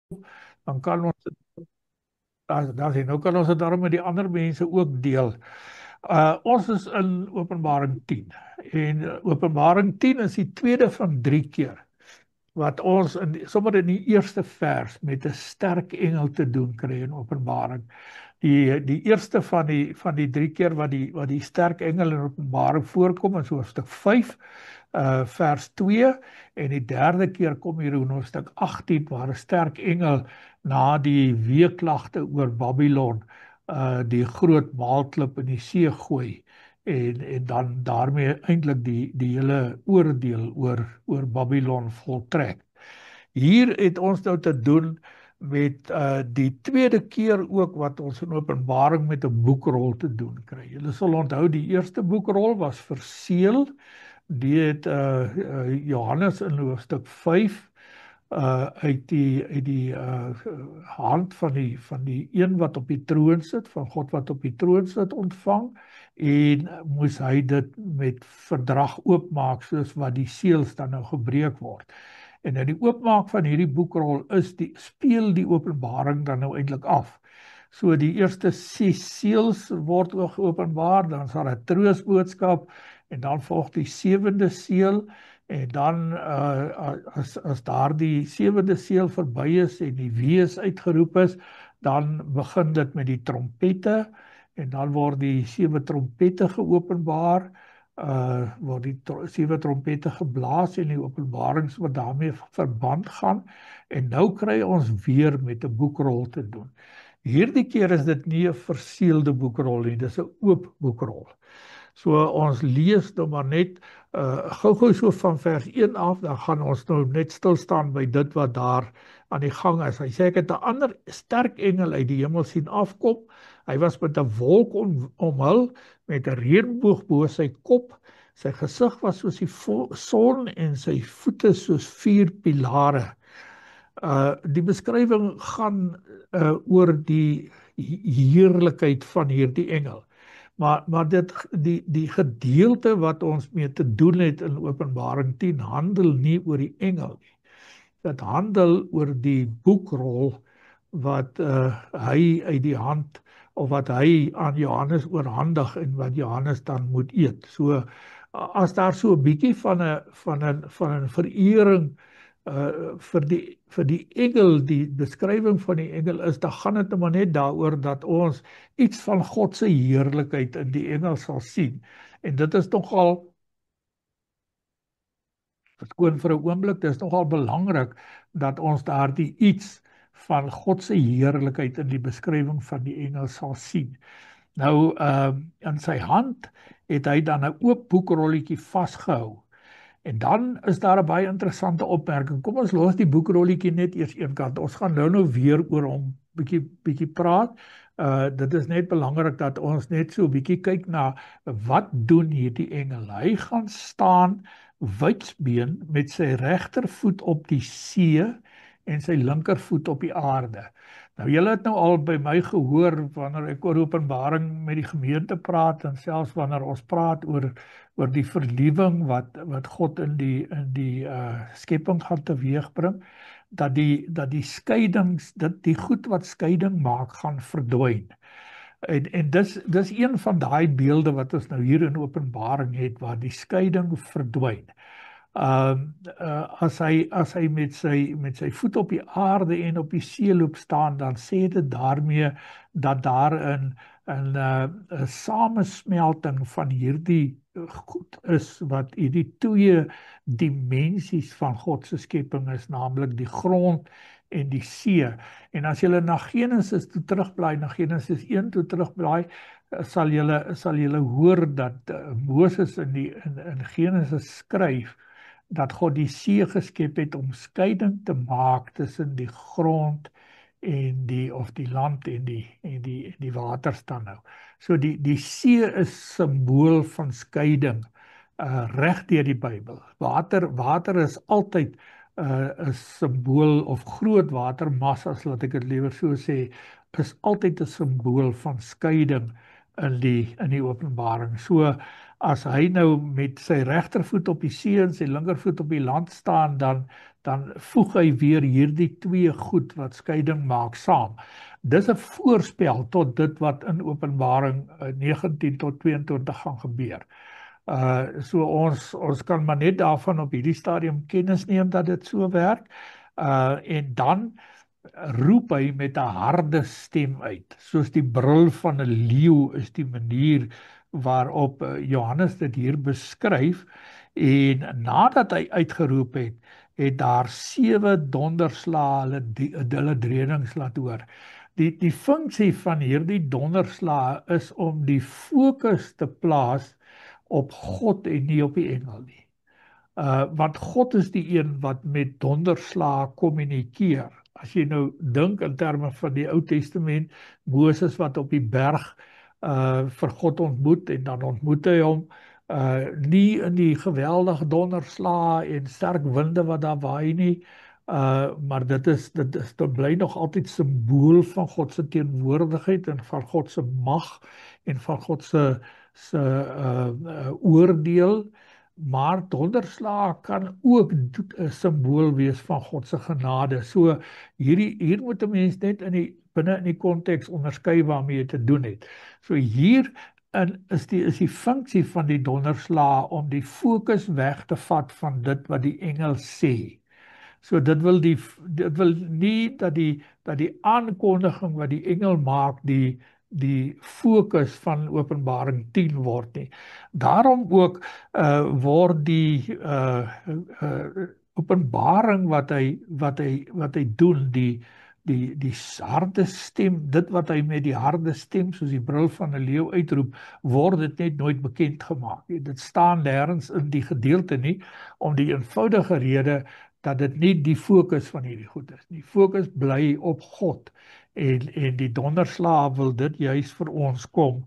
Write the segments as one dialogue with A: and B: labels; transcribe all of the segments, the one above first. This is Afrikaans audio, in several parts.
A: dan kan ons nou kan ons dit daarom met die ander mense ook deel. Ons is in Openbaring 10 en Openbaring 10 is die tweede van 3 keer wat ons sommer in die eerste vers met 'n sterk engel te doen kry in Openbaring. Die eerste van die 3 keer wat die sterk engel in Openbaring voorkom in hoofstuk 5 vers 2 en die derde keer kom hier in hoofstuk 18 waar 'n sterk engel na die weeklagte oor Babylon die groot maalklip in die see gooi en dan daarmee eintlik die hele oordeel oor Babylon voltrek. Hier het ons nou te doen met die tweede keer ook wat ons in Openbaring met 'n boekrol te doen kry. Julle sal onthou die eerste boekrol was verseël. Die het Johannes in hoofstuk 5 uit die hand van die een wat op die troon sit, van God wat op die troon sit ontvang en moes hy dit met verdrag oopmaak soos wat die seels dan nou gebreek word. En in die oopmaak van hierdie boekrol speel die Openbaring dan nou eintlik af. So die eerste 6 seels word geopenbaar, dan is daar 'n troosboodskap en dan volg die 7de seël en dan as daardie 7de seël verby is en die wees uitgeroep is, dan begin dit met die trompette en dan word die 7 trompette geopenbaar. Word die 7 trompette geblaas en die openbarings wat daarmee verband gaan en nou kry ons weer met 'n boekrol te doen. Hierdie keer is dit nie 'n verseelde boekrol nie, dis 'n oop boekrol. So ons lees nou maar net gou-gou so van vers 1 af, dan gaan ons nou net stil staan by dit wat daar aan die gang is. Hy sê ek het 'n ander sterk engel uit die hemel sien afkom. Hy was met 'n wolk omhul met 'n reënboog bo sy kop. Sy gesig was soos die son en sy voete soos 4 pilare. Die beskrywing gaan oor die heerlikheid van hierdie engel. Maar die gedeelte wat ons mee te doen het in Openbaring 10 handel nie oor die engel nie. Dit handel oor die boekrol wat hy uit die hand of wat hy aan Johannes oorhandig en wat Johannes dan moet eet. So as daar so 'n bietjie van 'n verering vir die engel, die beskrywing van die engel is, dan gaan dit maar net daaroor dat ons iets van God se heerlikheid in die engel sal sien. En dit is nogal, verskoon vir 'n oomblik, dit is nogal belangrik dat ons daardie iets van God se heerlikheid in die beskrywing van die engel sal sien. Nou, in sy hand het hy dan 'n oop boekrolletjie vasgehou. En dan is daar 'n baie interessante opmerking. Kom ons los die boekrolletjie net eers eenkant. Ons gaan nou weer oor hom bietjie praat. Dit is net belangrik dat ons net so 'n bietjie kyk na wat doen hierdie engel. Hy gaan staan wydsbeen met sy regtervoet op die see en sy linkervoet op die aarde. Nou julle het nou al by my gehoor wanneer ek oor Openbaring met die gemeente praat en selfs wanneer ons praat oor die vernuwing wat God in die skepping gaan teweegbring, dat die skeidings, die goed wat skeiding maak, gaan verdwyn. En dis een van daai beelde wat ons nou hier in Openbaring het, waar die skeiding verdwyn. As hy met sy voet op die aarde en op die see loop staan, dan sê dit daarmee dat daar 'n samesmelting van hierdie goed is, wat hierdie 2 dimensies van God se skepping is, naamlik die grond en die see. En as jy na Genesis toe terugblaai, na Genesis 1 toe terugblaai, sal julle hoor dat Moses in Genesis skryf dat God die see geskep het om skeiding te maak tussen die grond en die land en die waters dan nou. So die see is simbool van skeiding reg deur die Bybel. Water is altyd 'n simbool, of groot watermassas, laat ek dit liewer so sê, is altyd 'n simbool van skeiding in die Openbaring. So as hy nou met sy regtervoet op die see en sy linkervoet op die land staan, dan voeg hy weer hierdie twee goed wat skeiding maak saam. Dis 'n voorspel tot dit wat in Openbaring 19 tot 22 gaan gebeur. So ons kan maar net daarvan op hierdie stadium kennis neem dat dit so werk. En dan roep hy met 'n harde stem uit. Soos die brul van 'n leeu is die manier waarop Johannes dit hier beskryf. En nadat hy uitgeroep het, het daar 7 donderslae hulle dredings laat hoor. Die funksie van hierdie donderslae is om die fokus te plaas op God en nie op die engel nie. Want God is die een wat met donderslae kommunikeer. As jy nou dink in terme van die Ou Testament, Moses wat op die berg vir God ontmoet en dan ontmoet hy hom nie in die geweldige donderslae en sterk winde wat daar waai nie, maar dit bly nog altyd simbool van God se teenwoordigheid en van God se mag en van God se oordeel. Maar donderslae kan ook 'n simbool wees van God se genade. So hier moet 'n mens net binne in die konteks onderskei waarmee jy te doen het. So hier is die funksie van die donderslae om die fokus weg te vat van dit wat die engel sê. So dit wil nie dat die aankondiging wat die engel maak die fokus van Openbaring 10 word nie. Daarom ook word die openbaring wat hy doen, die harde stem, dit wat hy met die harde stem soos die brul van 'n leeu uitroep, word dit net nooit bekend gemaak. Dit staan nêrens in die gedeelte nie, om die eenvoudige rede dat dit nie die fokus van hierdie goed is nie. Fokus bly op God. En die donderslae wil dit juis vir ons kom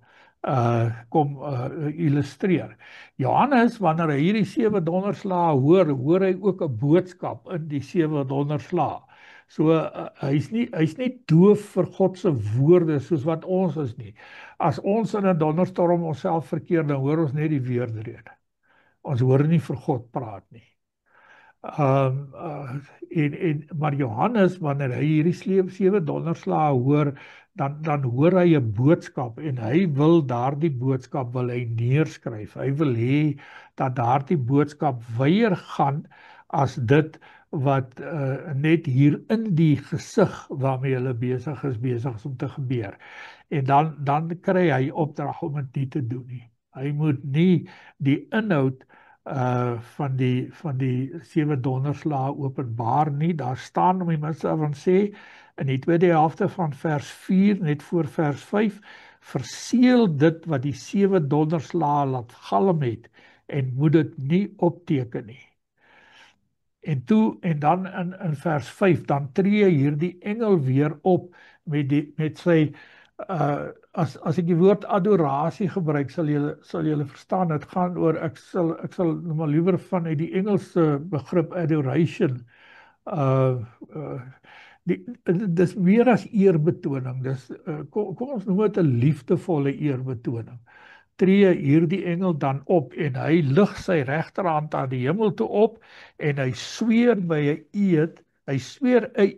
A: illustreer. Johannes, wanneer hy hierdie 7 donderslae hoor hy ook 'n boodskap in die 7 donderslae. So hy's nie doof vir God se woorde soos wat ons is nie. As ons in 'n donderstorm onsself verkeer, dan hoor ons net die weerrede. Ons hoor nie vir God praat nie. Maar Johannes, wanneer hy hierdie 7 donderslae hoor, dan hoor hy 'n boodskap en hy wil daardie boodskap neerskryf. Hy wil hê dat daardie boodskap weier gaan as dit wat net hier in die gesig waarmee hulle besig is om te gebeur. En dan kry hy opdrag om dit nie te doen nie. Hy moet nie die inhoud van die 7 donderslae openbaar nie. Daar staan om die minste van sê in die tweede helfte van vers 4 net voor vers 5, verseël dit wat die 7 donderslae laat galm het en moet dit nie opteken nie. En dan in vers 5 dan tree hierdie engel weer op met sy as ek die woord adorasie gebruik, sal julle verstaan, dit gaan oor, ek sal maar liewer vanuit die Engelse begrip adoration, dis meer as eerbetoning, kom ons noem dit 'n liefdevolle eerbetoning. Tree hierdie engel dan op en hy lig sy regterhand aan die hemel toe op en hy sweer 'n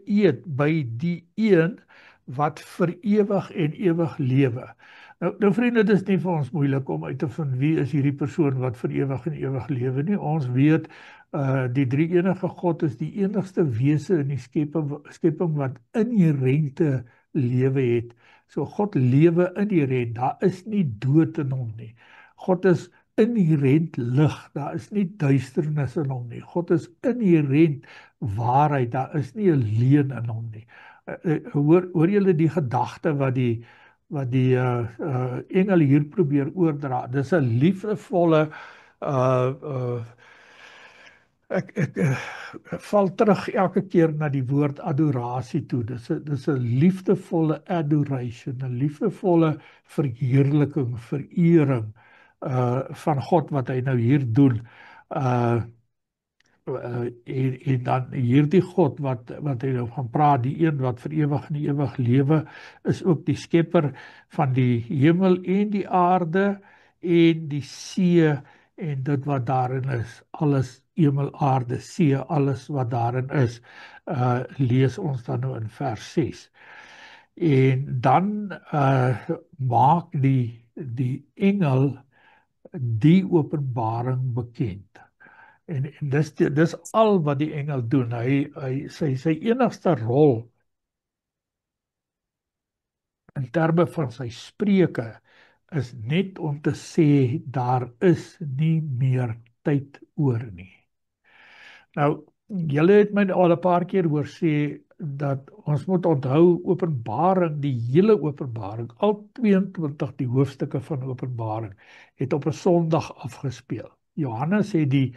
A: eed by die een wat vir ewig en ewig lewe. Nou vriende, dit is nie vir ons moeilik om uit te vind wie is hierdie persoon wat vir ewig en ewig lewe nie. Ons weet die drie enige God is die enigste wese in die skepping wat inherente lewe het. So God lewe inherent, daar is nie dood in hom nie. God is inherent lig, daar is nie duisternis in hom nie. God is inherent waarheid, daar is nie 'n leuen in hom nie. Hoor julle die gedagte wat die engel hier probeer oordra? Dis 'n liefdevolle ek val terug elke keer na die woord adorasie toe. Dis 'n liefdevolle adoration, 'n liefdevolle verheerliking, verering van God wat hy nou hier doen. En dan hierdie God wat hy nou van praat, die een wat vir ewig en ewig lewe, is ook die skepper van die hemel en die aarde en die see en dit wat daarin is, alles hemel, aarde, see, alles wat daarin is, lees ons dan nou in vers 6. En dan maak die engel die openbaring bekend. En dis al wat die engel doen. Sy enigste rol in terme van sy spreuke is net om te sê daar is nie meer tyd oor nie. Nou, julle het my al 'n paar keer hoor sê dat ons moet onthou Openbaring, die hele Openbaring, al 22 die hoofstukke van Openbaring het op 'n Sondag afgespeel. Johannes het die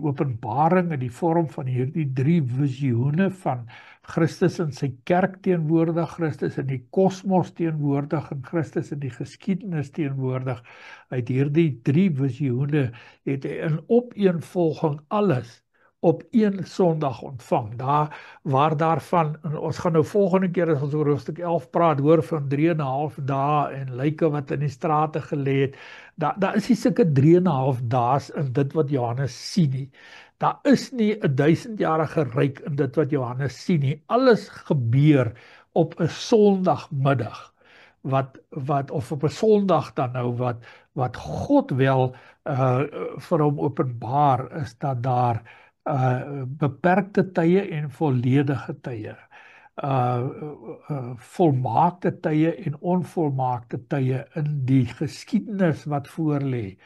A: Openbaring in die vorm van hierdie 3 visioene van Christus in sy kerk teenwoordig, Christus in die kosmos teenwoordig en Christus in die geskiedenis teenwoordig. Uit hierdie 3 visioene het hy in opeenvolging alles op een Sondag ontvang. Waar daarvan, en ons gaan nou volgende keer as ons oor hoofstuk 11 praat, hoor van 3,5 dae en lyke wat in die strate gelê het. Daar is nie sulke 3,5 dae in dit wat Johannes sien nie. Daar is nie 'n 1000-jarige ryk in dit wat Johannes sien nie. Alles gebeur op 'n Sondagmiddag. Of op 'n Sondag dan nou wat God wel vir hom openbaar, is dat daar beperkte tye en volledige tye, volmaakte tye en onvolmaakte tye in die geskiedenis wat voorlê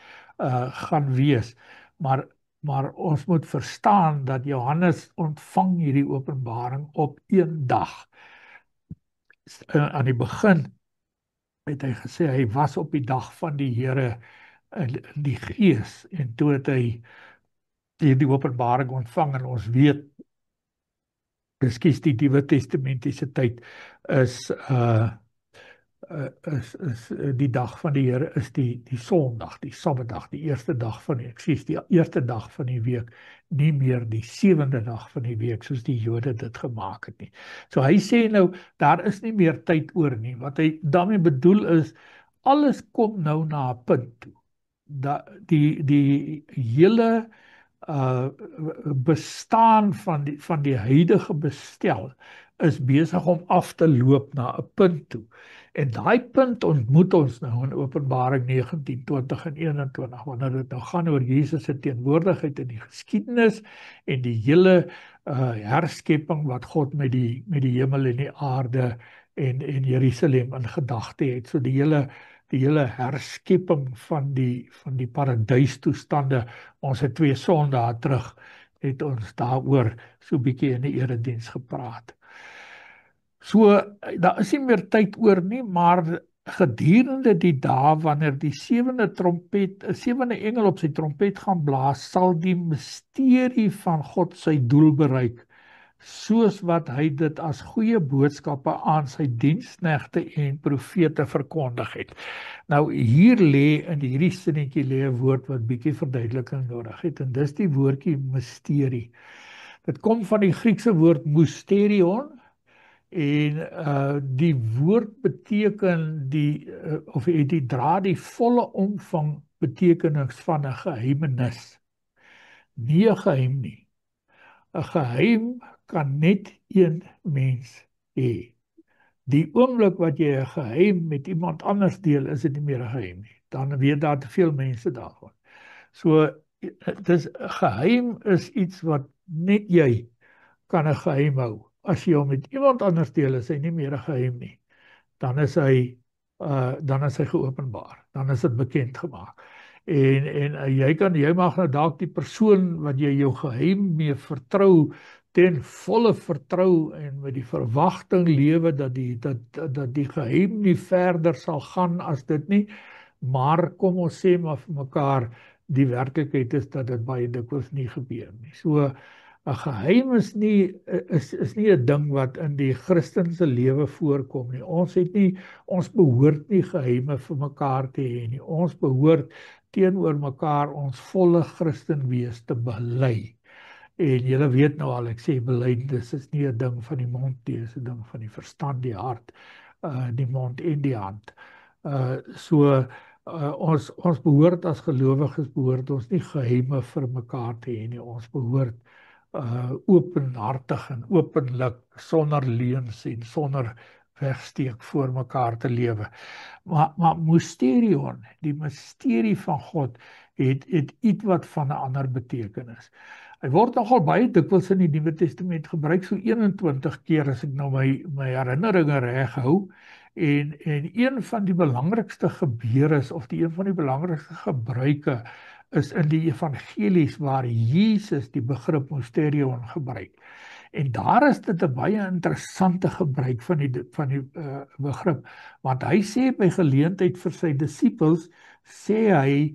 A: gaan wees. Maar ons moet verstaan dat Johannes ontvang hierdie openbaring op een dag. Aan die begin het hy gesê hy was op die dag van die Here in die Gees, en toe het hy die openbaring ontvang. En ons weet, die Nuwe Testamentiese tyd is die dag van die Here is die Sondag, die Sabbatdag, die eerste dag van die eerste dag van die week, nie meer die 7de dag van die week soos die Jode dit gemaak het nie. So hy sê nou, daar is nie meer tyd oor nie. Wat hy daarmee bedoel is, alles kom nou na 'n punt toe. Die hele bestaan van die huidige bestel is besig om af te loop na 'n punt toe. En daai punt ontmoet ons nou in Openbaring 19, 20 en 21, wanneer dit nou gaan oor Jesus se teenwoordigheid in die geskiedenis en die hele herskepping wat God met die hemel en die aarde en Jerusalem in gedagte het. So die hele herskepping van die paradystoestande. Ons het 2 Sondae terug het ons daaroor so bietjie in die erediens gepraat. So daar is nie meer tyd oor nie, maar gedurende die dae wanneer die 7de engel op sy trompet gaan blaas, sal die misterie van God sy doel bereik, soos wat hy dit as goeie boodskappe aan sy diensknegte en profete verkondig het. Nou hier lê in hierdie sinnetjie lê 'n woord wat bietjie verduideliking nodig het, en dis die woordjie misterie. Dit kom van die Griekse woord mysterion, en die woord beteken dra die volle omvang betekenis van 'n geheimenis. Nie 'n geheim nie. 'n Geheim kan net een mens hê. Die oomblik wat jy 'n geheim met iemand anders deel, is dit nie meer 'n geheim nie. Dan weet daar te veel mense daarvan. So dis 'n geheim is iets wat net jy kan 'n geheim hou. As jy hom met iemand anders deel, is hy nie meer 'n geheim nie. Dan is hy geopenbaar. Dan is dit bekend gemaak. En jy mag nou dalk die persoon wat jy jou geheim mee vertrou, ten volle vertrou en met die verwagting lewe dat die geheim nie verder sal gaan as dit nie. Maar kom ons sê maar vir mekaar, die werklikheid is dat dit baie dikwels nie gebeur nie. So 'n geheim is nie 'n ding wat in die Christelike lewe voorkom nie. Ons behoort nie geheime vir mekaar te hê nie. Ons behoort teenoor mekaar ons volle Christen wees te bely. En julle weet nou al, ek sê belydenis is nie 'n ding van die mond nie, is 'n ding van die verstand, die hart, die mond en die hand. So Ons behoort as gelowiges behoort ons nie geheime vir mekaar te hê nie. Ons behoort openhartig en openlik sonder leuns en sonder wegsteek voor mekaar te lewe. Maar mysterion, die misterie van God het iets wat van 'n ander betekenis. Hy word nogal baie dikwels in die Nuwe Testament gebruik, so 21 keer as ek nou my herinneringe reg hou. En een van die belangrikste gebeure of een van die belangrikste gebruike is in die evangelies waar Jesus die begrip mysterion gebruik. En daar is dit 'n baie interessante gebruik van die begrip, want hy sê by geleentheid vir sy disippels, sê hy,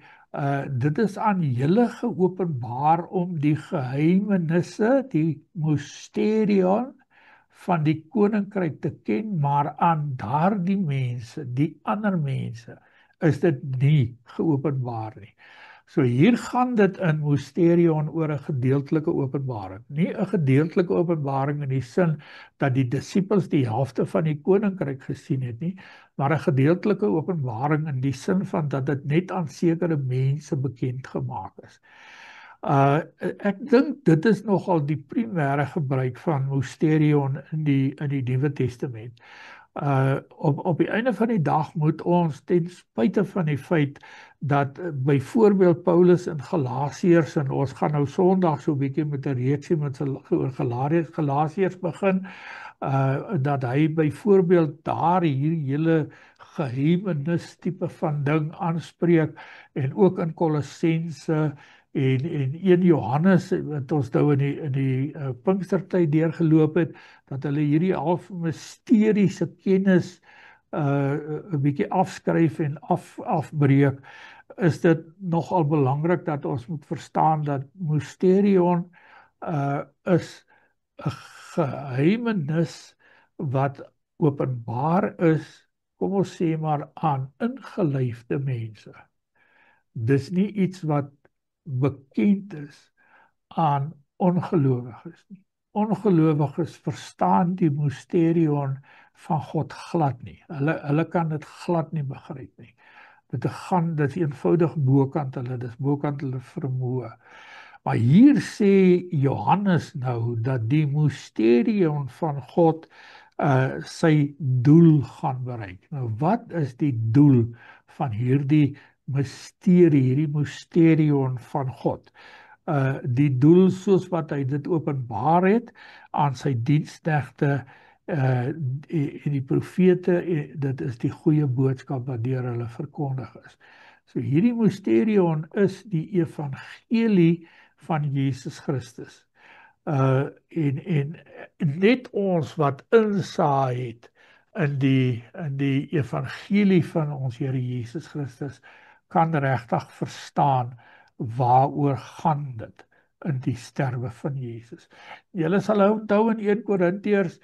A: dit is aan julle geopenbaar om die geheimenisse, die mysterion van die koninkryk te ken, maar aan daardie mense, die ander mense, is dit nie geopenbaar nie. So hier gaan dit in mysterion oor 'n gedeeltelike openbaring. Nie 'n gedeeltelike openbaring in die sin dat die disippels die helfte van die koninkryk gesien het nie, maar 'n gedeeltelike openbaring in die sin van dat dit net aan sekere mense bekend gemaak is. Ek dink dit is nogal die primêre gebruik van mysterion in die Nuwe Testament. Op die einde van die dag moet ons ten spyte van die feit dat byvoorbeeld Paulus in Galasiërs, en ons gaan nou Sondag so 'n bietjie met 'n reeksie met oor Galasiërs begin, dat hy byvoorbeeld daar hierdie hele geheimenis tipe van ding aanspreek, en ook in Kolossense en 1 Johannes wat ons nou in die Pinkstertyd deurgeloop het, dat hulle hierdie half misteriese kennis 'n bietjie afskryf en afbreek, is dit nogal belangrik dat ons moet verstaan dat mysterion is 'n geheimenis wat openbaar is, kom ons sê maar, aan ingelyfde mense. Dis nie iets wat bekend is aan ongelowiges nie. Ongelowiges verstaan die mysterion van God glad nie. Hulle kan dit glad nie begryp nie. Dit is eenvoudig bokant hulle, dis bokant hulle vermoë. Maar hier sê Johannes nou dat die mysterion van God sy doel gaan bereik. Nou wat is die doel van hierdie mysterion van God? Die doel soos wat hy dit openbaar het aan sy diensknegte en die profete, dit is die goeie boodskap wat deur hulle verkondig is. So hierdie mysterion is die evangelie van Jesus Christus. En net ons wat insaai het in die evangelie van ons Here Jesus Christus kan regtig verstaan waaroor gaan dit in die sterwe van Jesus. Julle sal onthou in 1 Korintiërs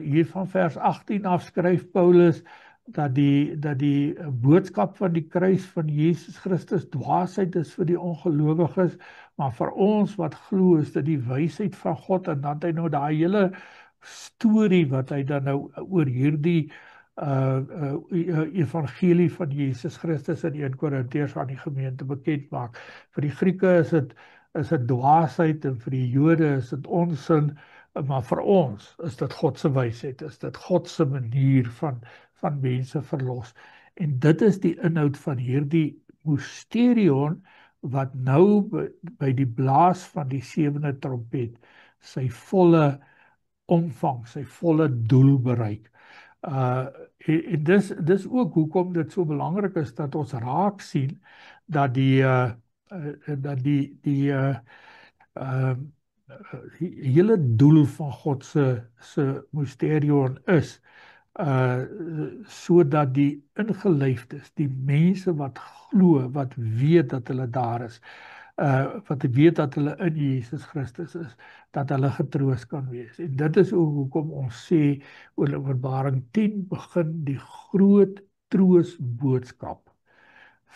A: hier van vers 18 af skryf Paulus dat die boodskap van die kruis van Jesus Christus dwaasheid is vir die ongelowiges, maar vir ons wat glo is dit die wysheid van God. En dan het hy nou daai hele storie wat hy dan nou oor hierdie evangelie van Jesus Christus in 1 Korintiërs aan die gemeente bekend maak. Vir die Grieke is dit dwaasheid en vir die Jode is dit onsin, maar vir ons is dit God se wysheid, is dit God se manier van mense verlos. En dit is die inhoud van hierdie mysterion wat nou by die blaas van die 7de trompet sy volle omvang, sy volle doel bereik. En dis ook hoekom dit so belangrik is dat ons raak sien dat die hele doel van God se mysterion is sodat die ingelyfdes, die mense wat glo, wat weet dat hulle daar is, wat weet dat hulle in Jesus Christus is, dat hulle getroos kan wees. En dit is ook hoekom ons sê oor Openbaring 10 begin die groot troosboodskap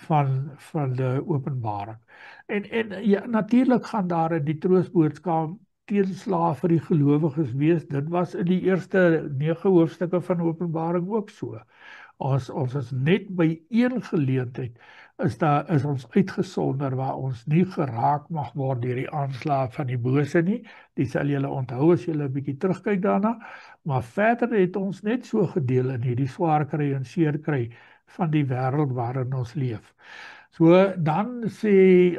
A: van die Openbaring. En ja, natuurlik gaan daar in die troosboodskap teenslae vir die gelowiges wees. Dit was in die eerste 9 hoofstukke van Openbaring ook so. Ons is net by een geleentheid is ons uitgesonder waar ons nie geraak mag word deur die aanslae van die bose nie. Dit sal julle onthou as julle 'n bietjie terugkyk daarna, maar verder het ons net so gedeel in hierdie swaar kry en seer kry van die wêreld waarin ons leef. So dan sê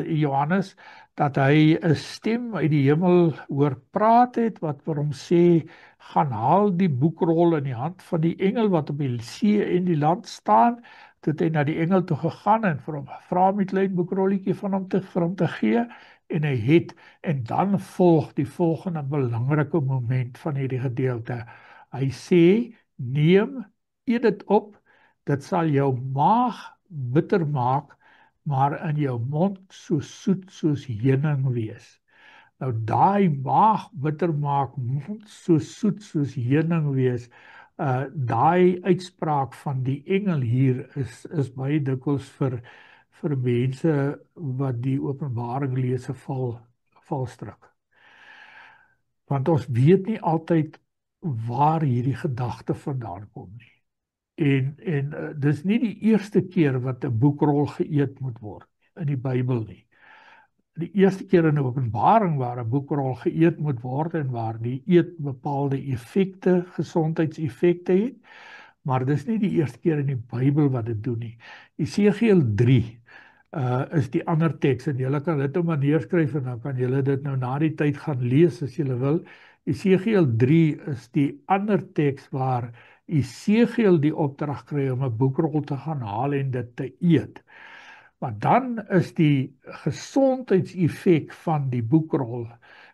A: Johannes dat hy 'n stem uit die hemel hoor praat het wat vir hom sê, gaan haal die boekrol in die hand van die engel wat op die see en die land staan. Toe het hy na die engel toe gegaan en vir hom gevra om 'n klein boekrolletjie vir hom te gee, en hy het, en dan volg die volgende belangrike moment van hierdie gedeelte. Hy sê, neem, eet dit op, dit sal jou maag bitter maak, maar in jou mond so soet soos heuning wees. Nou daai maag bitter maak, mond so soet soos heuning wees, daai uitspraak van die engel hier is baie dikwels vir mense wat die Openbaring lees 'n valstrik. Want ons weet nie altyd waar hierdie gedagte vandaan kom nie. En dis nie die eerste keer wat 'n boekrol geëet moet word in die Bybel nie. Die eerste keer in die Openbaring waar 'n boekrol geëet moet word en waar die eet bepaalde effekte, gesondheidseffekte het, maar dis nie die eerste keer in die Bybel wat dit doen nie. Esegiel 3 is die ander teks, en julle kan dit nou maar neerskryf en dan kan julle dit nou na die tyd gaan lees as julle wil. Esegiel 3 is die ander teks waar Esegiel die opdrag kry om 'n boekrol te gaan haal en dit te eet. Maar dan is die gesondheidseffek van die boekrol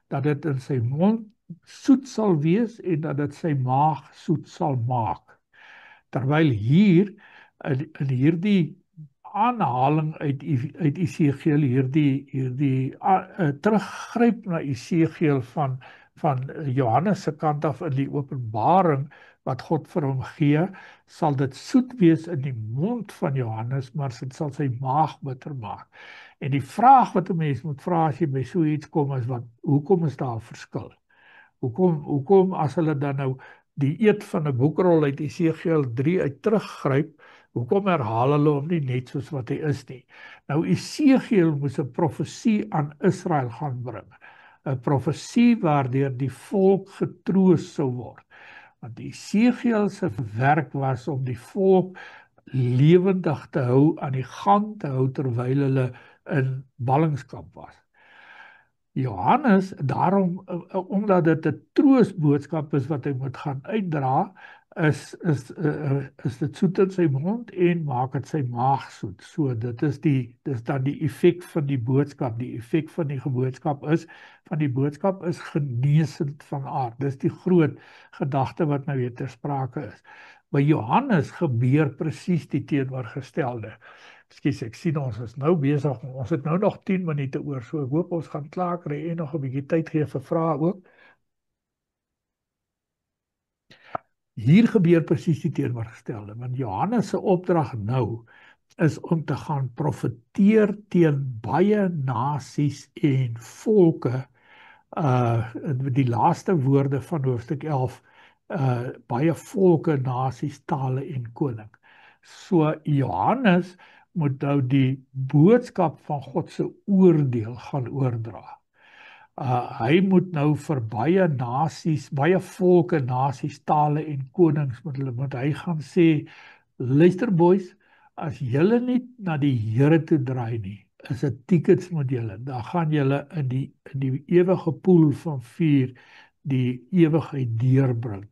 A: dat dit in sy mond soet sal wees en dat dit sy maag soet sal maak. Terwyl hier in hierdie aanhaling uit Esegiel, hierdie teruggryp na Esegiel van Johannes se kant af in die Openbaring wat God vir hom gee, sal dit soet wees in die mond van Johannes, maar dit sal sy maag bitter maak. En die vraag wat 'n mens moet vra as jy by so iets kom is, hoekom is daar 'n verskil? Hoekom as hulle dan nou die eet van 'n boekrol uit Esegiel 3 uit teruggryp, hoekom herhaal hulle hom nie net soos wat hy is nie? Nou Esegiel moes 'n profesie aan Israel gaan bring. 'n Profesie waardeur die volk getroos sou word. Want Esegiel se werk was om die volk lewendig te hou, aan die gang te hou terwyl hulle in ballingskap was. Johannes, daarom, omdat dit 'n troosboodskap is wat hy moet gaan uitdra, is dit soet in sy mond en maak dit sy maag soet. So dis dan die effek van die boodskap. Die effek van die boodskap is genesend van aard. Dis die groot gedagte wat nou weer ter sprake is. By Johannes gebeur presies die teenoorgestelde. Ekskuus, ek sien ons is nou besig, ons het nou nog 10 minute oor, so ek hoop ons gaan klaar kry en nog 'n bietjie tyd gee vir vrae ook. Hier gebeur presies die teenoorgestelde, want Johannes se opdrag nou is om te gaan profeteer teen baie nasies en volke, die laaste woorde van hoofstuk 11, baie volke, nasies, tale en koning. So Johannes moet nou die boodskap van God se oordeel gaan oordra. Hy moet nou vir baie nasies, baie volke, nasies, tale en konings moet hy gaan sê, luister boys, as julle nie na die Here toe draai nie, is dit tickets met julle, dan gaan julle in die ewige poel van vuur die ewigheid deurbring.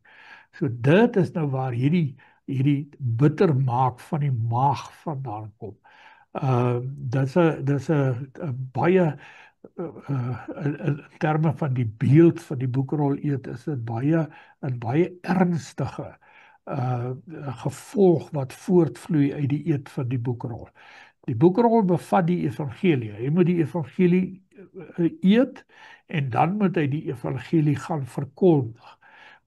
A: So dit is nou waar hierdie bitter maak van die maag vandaan kom. Dis 'n baie in terme van die beeld van die boekrol eet, is dit baie ernstige gevolg wat voortvloei uit die eet van die boekrol. Die boekrol bevat die evangelie. Hy moet die evangelie eet en dan moet hy die evangelie gaan verkondig.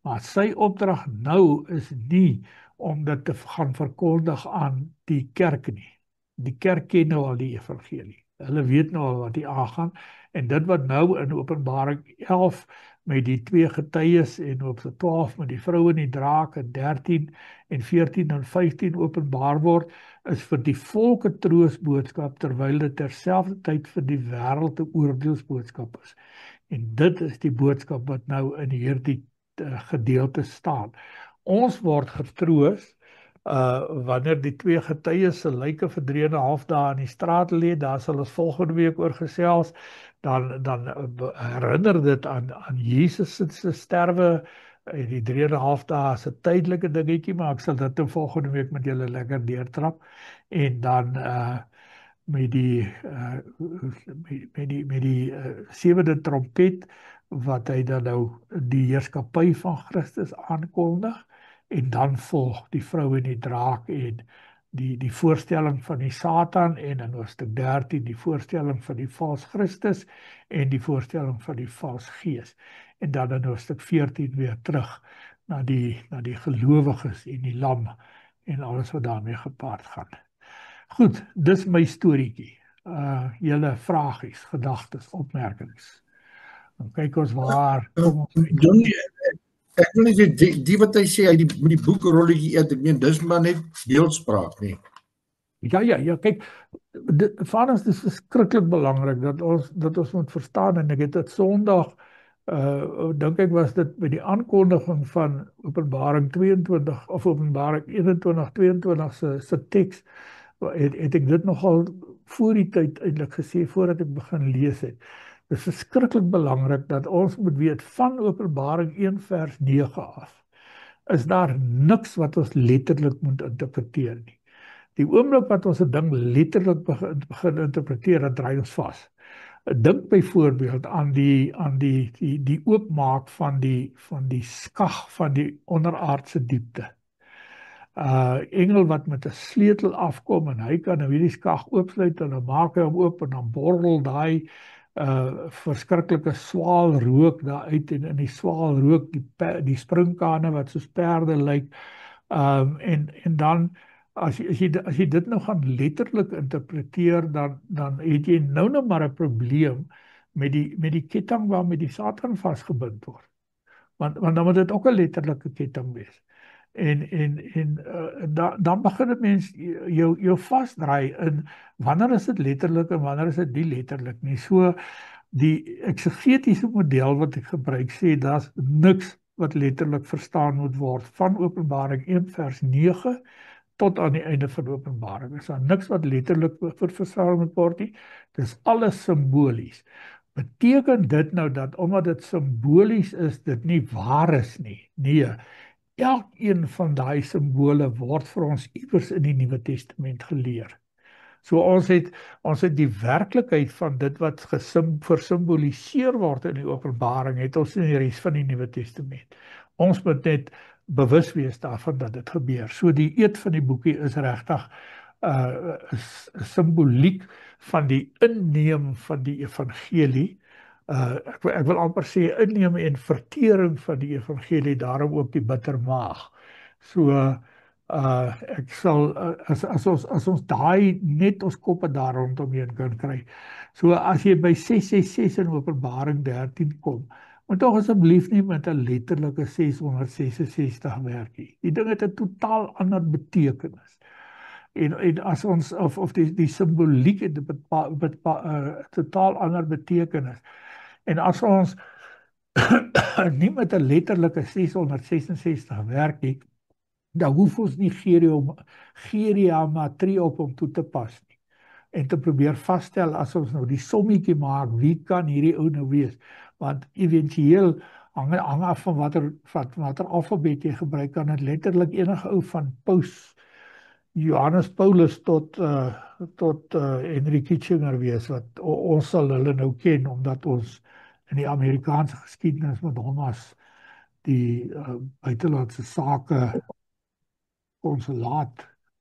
A: Maar sy opdrag nou is nie om dit te gaan verkondig aan die kerk nie. Die kerk ken nou al die evangelie. Hulle weet nou al wat hier aangaan. En dit wat nou in Openbaring 11 met die twee getuies en op 12 met die vrou en die draak en 13 en 14 en 15 openbaar word, is vir die volke troostboodskap, terwyl dit terselfdertyd vir die wêreld 'n oordeelsboodskap is. En dit is die boodskap wat nou in hierdie gedeelte staan. Ons word getroos wanneer die twee getuies se lyke vir 3,5 dae in die straat lê. Daar sal ons volgende week oor gesels. Dan herinner dit aan Jesus se sterwe, die 3,5 dae is 'n tydelike dingetjie, maar ek sal dit volgende week met julle lekker deurtrap. En dan met die sewende trompet, wat hy dan nou die heerskappy van Christus aankondig. En dan volg die vrou en die draak en die voorstelling van die Satan, en in hoofstuk 13 die voorstelling van die vals Christus en die voorstelling van die vals gees. En dan in hoofstuk 14 weer terug na die gelowiges en die lam en alles wat daarmee gepaard gaan. Goed, dis my storieetjie. Julle vragies, gedagtes, opmerkings. Dan kyk ons waar kom ons uit.
B: Johnny, ek wil net die wat hy sê uit met die boekrolletjie eet, ek meen dis maar net beeldspraak nie.
A: Ja, kyk, vir ons is verskriklik belangrik dat ons moet verstaan, en ek het dit Sondag dink ek was dit by die aankondiging van Openbaring 22 of Openbaring 21:22 se teks, het ek dit nogal voor die tyd eintlik gesê voordat ek begin lees het. Dit is verskriklik belangrik dat ons moet weet van Openbaring 1:9 af is daar niks wat ons letterlik moet interpreteer nie. Die oomblik wat ons 'n ding letterlik begin interpreteer, dan draai ons vas. Dink byvoorbeeld aan die oopmaak van die skag van die onderaardse diepte. Engel wat met 'n sleutel afkom en hy kan nou hierdie skag oopsluit en dan maak hy hom oop en dan borrel daai verskriklike swaal rook daar uit, en in die swaal rook die springkane wat soos perde lyk. En dan as jy dit nou gaan letterlik interpreteer, dan het jy nou maar 'n probleem met die ketting waarmee die Satan vasgebind word. Want dan moet dit ook 'n letterlike ketting wees. En dan begin dit mens jou vasdraai in wanneer is dit letterlik en wanneer is dit nie letterlik nie. So die eksegetiese model wat ek gebruik sê, daar's niks wat letterlik verstaan moet word van Openbaring 1:9 tot aan die einde van Openbaring. Is daar niks wat letterlik verstaan moet word nie. Dis alles simbolies. Beteken dit nou dat omdat dit simbolies is, dit nie waar is nie? Nee. Elkeen van daai simbole word vir ons iewers in die Nuwe Testament geleer. So ons het die werklikheid van dit wat versimboliseer word in die Openbaring, het ons in die res van die Nuwe Testament. Ons moet net bewus wees daarvan dat dit gebeur. So die eed van die boekie is regtig simboliek van die inneem van die evangelie. Ek wil amper sê inneem en vertering van die evangelie, daarom ook die bittermaag. So ek sal as ons daai net ons koppe daar rondomheen kan kry. So as jy by 666 in Openbaring 13 kom, moet tog asseblief nie met 'n letterlike 666 werk nie. Die ding het 'n totaal ander betekenis. En as ons of die simboliek het 'n totaal ander betekenis. En as ons nie met 'n letterlike 666 werk nie, dan hoef ons nie geometrie op hom toe te pas nie. En te probeer vasstel as ons nou die sommetjie maak, wie kan hierdie ou nou wees? Want eventueel hang af van watter alfabet jy gebruik, kan dit letterlik enige ou van Johannes Paulus tot Henry Kissinger wees, wat ons sal hulle nou ken, omdat ons in die Amerikaanse geskiedenis met hom as die buitelandse sake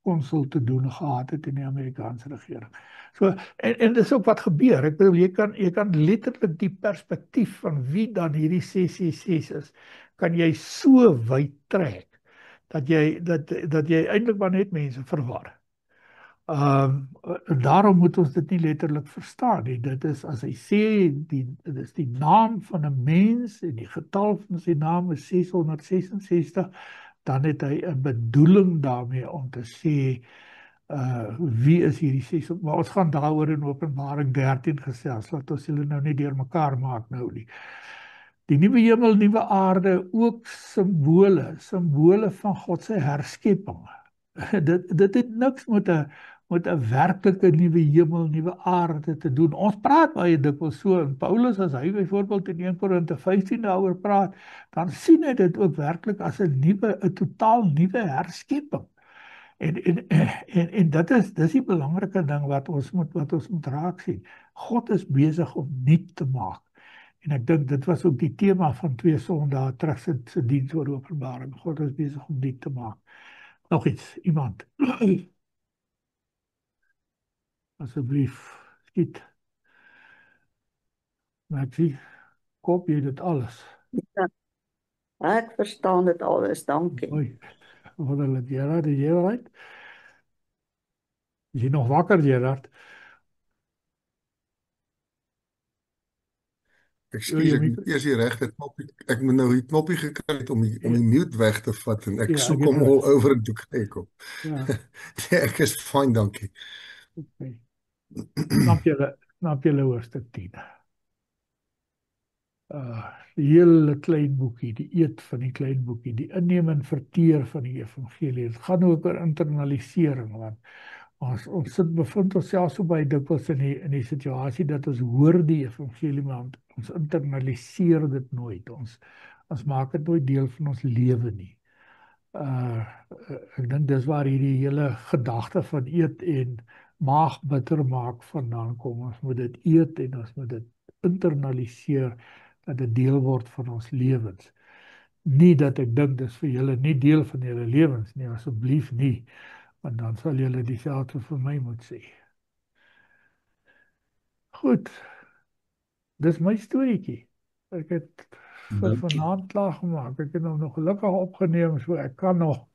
A: konsul te doen gehad het in die Amerikaanse regering. So, en dis ook wat gebeur. Ek bedoel, jy kan letterlik die perspektief van wie dan hierdie 666 is, kan jy so wyd trek, dat jy eintlik maar net mense verwar. Daarom moet ons dit nie letterlik verstaan nie. Dit is as hy sê dit is die naam van 'n mens en die getal van sy naam is 666, dan het hy 'n bedoeling daarmee om te sê wie is hierdie 6, maar ons gaan daaroor in Openbaring 13 gesels, laat ons julle nou nie deurmekaar maak nou nie. Die nuwe hemel, nuwe aarde, ook simbole van God se herskepping. Dit het niks met 'n werklike nuwe hemel, nuwe aarde te doen. Ons praat baie dikwels so, en Paulus, as hy byvoorbeeld in 1 Korinte 15 daaroor praat, dan sien hy dit ook werklik as 'n totaal nuwe herskepping. En dis die belangrike ding wat ons moet raak sien. God is besig om nuut te maak. En ek dink dit was ook die tema van 2 Sondae terug se diens oor Openbaring. God is besig om nuut te maak. Nog iets, iemand? Asseblief, skiet. Maxie, koop jy dit alles?
C: Ja, ek verstaan dit alles, dankie.
A: Mooi. Wonderlik, Gerard, is jy alright? Is jy nog wakker, Gerard?
B: Ekskuus, ek moet eers die regte knoppie. Ek moet nou die knoppie gekry het om die mute weg te vat en ek soek hom al oor en toe kry ek hom.
A: Ja.
B: Nee, ek is fyn, dankie.
A: Okay. Snap julle hoofstuk 10. Die hele klein boekie, die eet van die klein boekie, die inneem en verteer van die evangelie. Het gaan ook oor internalisering, want ons bevind onsself so baie dikwels in die situasie dat ons hoor die evangelie, maar ons internaliseer dit nooit. Ons maak dit nooit deel van ons lewe nie. Ek dink dis waar hierdie hele gedagte van eet en maag bitter maak vandaan kom. Ons moet dit eet en ons moet dit internaliseer, dat dit deel word van ons lewens. Nie dat ek dink dis vir julle nie deel van julle lewens nie, asseblief nie, want dan sal julle dieselfde vir my moet sê. Goed, dis my storieetjie. Ek het vir vanaand klaar gemaak. Ek het hom nog gelukkig opgeneem, so ek kan nog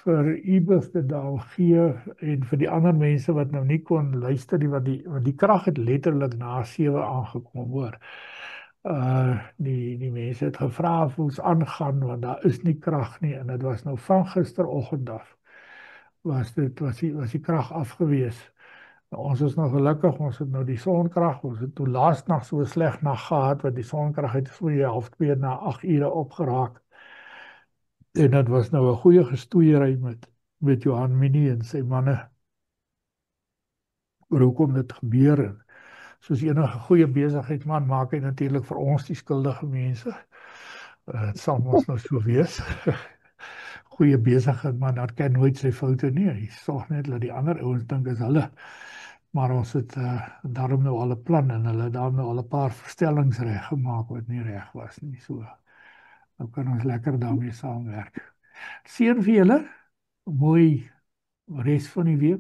A: vir Ibus dit daar gee en vir die ander mense wat nou nie kon luister nie, want die krag het letterlik na 7 aangekom, hoor. Die mense het gevra of ons aangaan, want daar is nie krag nie, en dit was nou van gisteroggend af, was die krag afgewees. Nou, ons is nou gelukkig, ons het nou die sonkrag, ons het toe laasnag so 'n sleg nag gehad, want die sonkrag het so 1:30 na 8 ure opgeraak. En dit was nou 'n goeie gestoeiery met Johan Minnie en sy manne. Maar hoekom dit gebeur en soos enige goeie besigheidsman maak hy natuurlik vir ons die skuldige mense. Dit sal ons nou so wees. Goeie besigheidsman, dat ken nooit sy foute nie. Hy sorg net dat die ander ouens dink is hulle. Maar ons het daarom nou al 'n plan en hulle daarom nou al 'n paar verstellings reg gemaak wat nie reg was nie. So nou kan ons lekker daarmee saamwerk. Seën vir julle. Mooi res van die week.